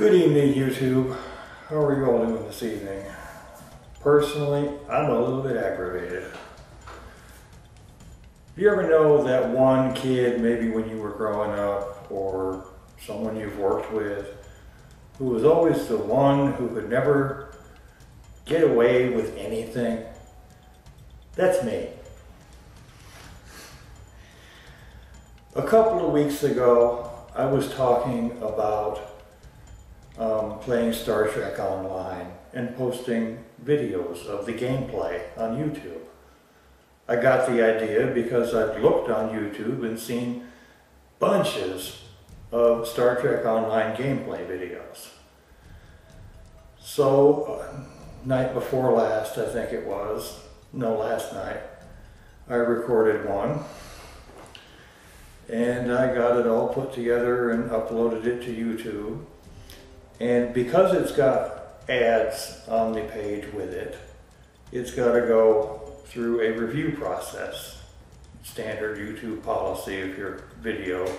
Good evening, YouTube. How are you all doing this evening? Personally, I'm a little bit aggravated. Do you ever know that one kid, maybe when you were growing up, or someone you've worked with, who was always the one who could never get away with anything? That's me. A couple of weeks ago, I was talking about playing Star Trek Online and posting videos of the gameplay on YouTube. I got the idea because I've looked on YouTube and seen bunches of Star Trek Online gameplay videos. So, night before last, I think it was, no, last night, I recorded one. And I got it all put together and uploaded it to YouTube. And because it's got ads on the page with it, it's got to go through a review process. Standard YouTube policy if your video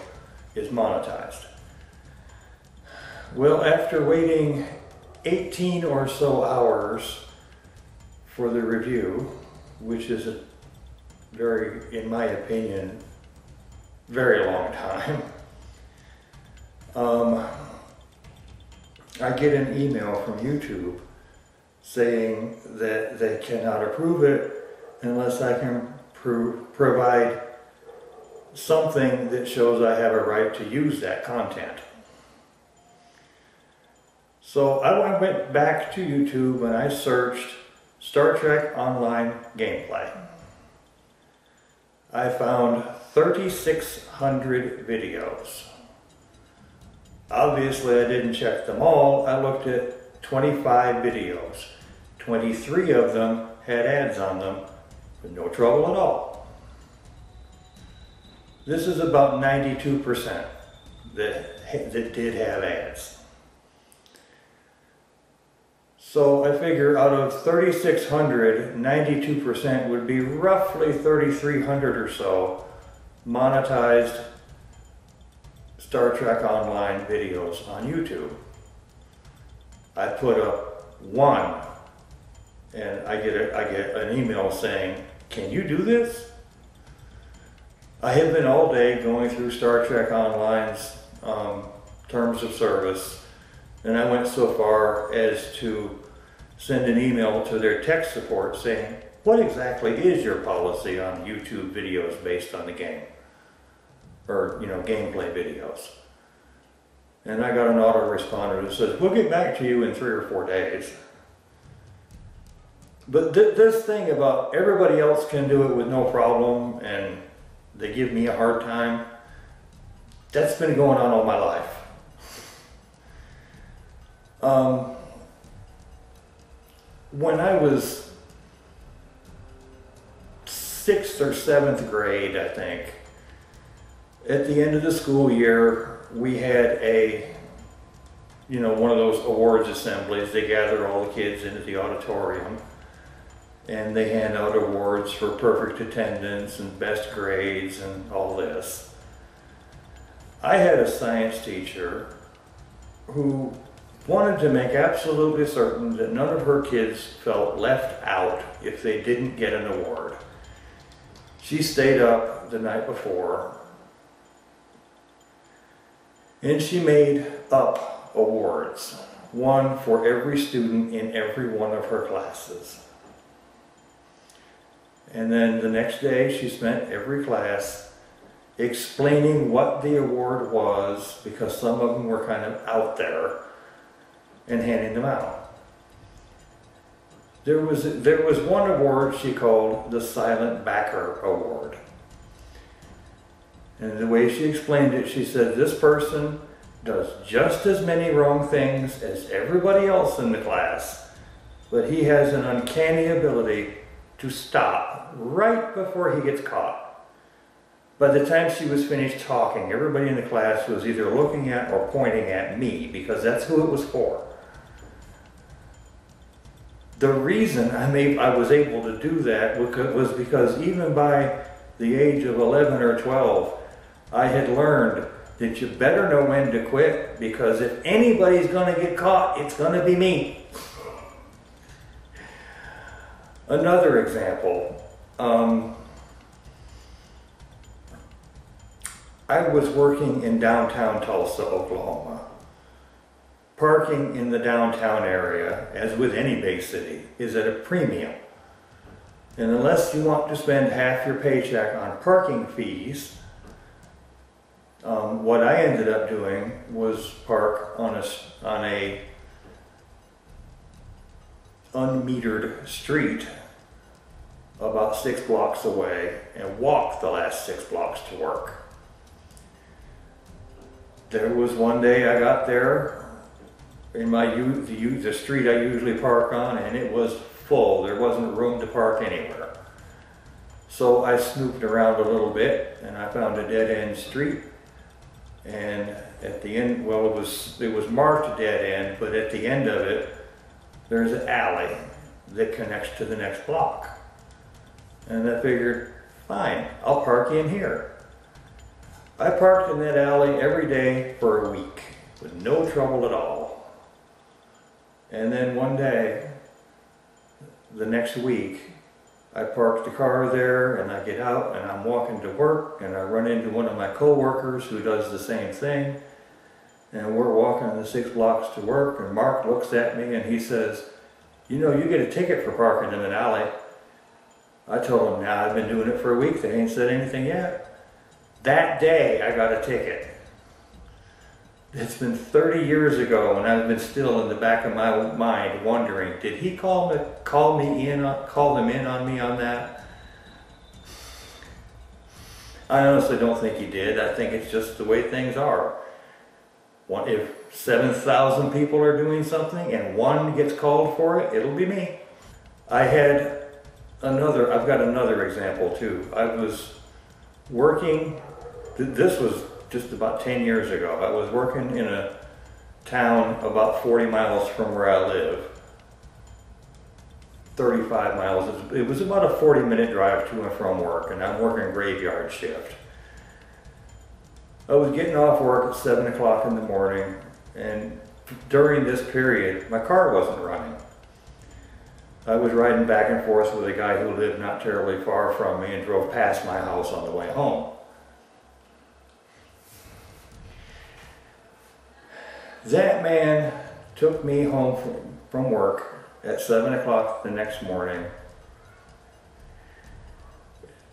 is monetized. Well, after waiting 18 or so hours for the review, which is a very, in my opinion, very long time, I get an email from YouTube saying that they cannot approve it unless I can provide something that shows I have a right to use that content. So I went back to YouTube and I searched Star Trek Online gameplay. I found 3,600 videos. Obviously, I didn't check them all. I looked at 25 videos. 23 of them had ads on them, with no trouble at all. This is about 92% that did have ads. So I figure out of 3,600, 92% would be roughly 3,300 or so monetized Star Trek Online videos on YouTube. I put up one and I get an email saying, "Can you do this?" I have been all day going through Star Trek Online's terms of service, and I went so far as to send an email to their tech support saying, "What exactly is your policy on YouTube videos based on the game?" Or, gameplay videos. And I got an autoresponder that says, "We'll get back to you in 3 or 4 days." But this thing about everybody else can do it with no problem and they give me a hard time, that's been going on all my life. When I was 6th or 7th grade, I think, at the end of the school year, we had one of those awards assemblies. They gather all the kids into the auditorium and they hand out awards for perfect attendance and best grades and all this. I had a science teacher who wanted to make absolutely certain that none of her kids felt left out if they didn't get an award. She stayed up the night before and she made up awards, one for every student in every one of her classes. And then the next day she spent every class explaining what the award was, because some of them were kind of out there, and handing them out. There was one award she called the Silent Backer Award. And the way she explained it, she said, "This person does just as many wrong things as everybody else in the class, but he has an uncanny ability to stop right before he gets caught." By the time she was finished talking, everybody in the class was either looking at or pointing at me, because that's who it was for. The reason I was able to do that was because even by the age of 11 or 12, I had learned that you better know when to quit, because if anybody's going to get caught, it's going to be me. Another example. I was working in downtown Tulsa, Oklahoma. Parking in the downtown area, as with any big city, is at a premium. And unless you want to spend half your paycheck on parking fees, what I ended up doing was park on a unmetered street about 6 blocks away and walk the last 6 blocks to work. There was one day I got there in the street I usually park on, and it was full. There wasn't room to park anywhere. So I snooped around a little bit and I found a dead-end street. And at the end, well, it was marked dead end, but at the end of it, there's an alley that connects to the next block. And I figured, fine, I'll park in here. I parked in that alley every day for a week with no trouble at all. And then one day, the next week, I parked the car there and I get out and I'm walking to work and I run into one of my co-workers who does the same thing. And we're walking the 6 blocks to work and Mark looks at me and he says, "You know, you get a ticket for parking in an alley." I told him, "Now I've been doing it for a week, they ain't said anything yet." That day I got a ticket. It's been 30 years ago and I've been still in the back of my mind wondering, did he call them in on me on that? I honestly don't think he did. I think it's just the way things are. If 7,000 people are doing something and one gets called for it, it'll be me. I've got another example too. I was working, this was just about 10 years ago. I was working in a town about 40 miles from where I live. 35 miles. It was about a 40-minute drive to and from work, and I'm working graveyard shift. I was getting off work at 7 o'clock in the morning, and during this period, my car wasn't running. I was riding back and forth with a guy who lived not terribly far from me and drove past my house on the way home. That man took me home from work at 7 o'clock the next morning.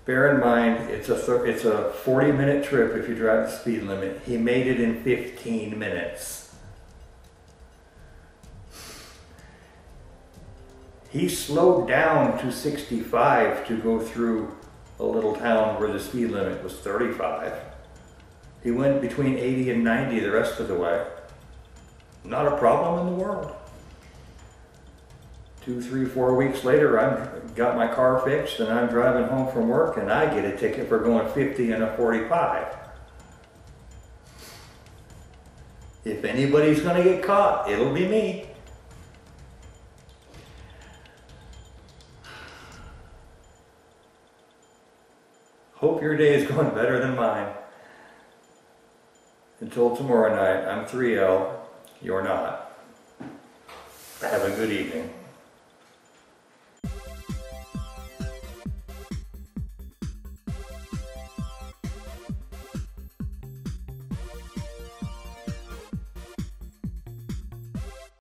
Bear in mind, it's a 40-minute trip if you drive the speed limit. He made it in 15 minutes. He slowed down to 65 to go through a little town where the speed limit was 35. He went between 80 and 90 the rest of the way. Not a problem in the world. 2, 3, 4 weeks later, I've got my car fixed and I'm driving home from work and I get a ticket for going 50 in a 45. If anybody's going to get caught, it'll be me. Hope your day is going better than mine. Until tomorrow night, I'm 3L. You're not. Have a good evening.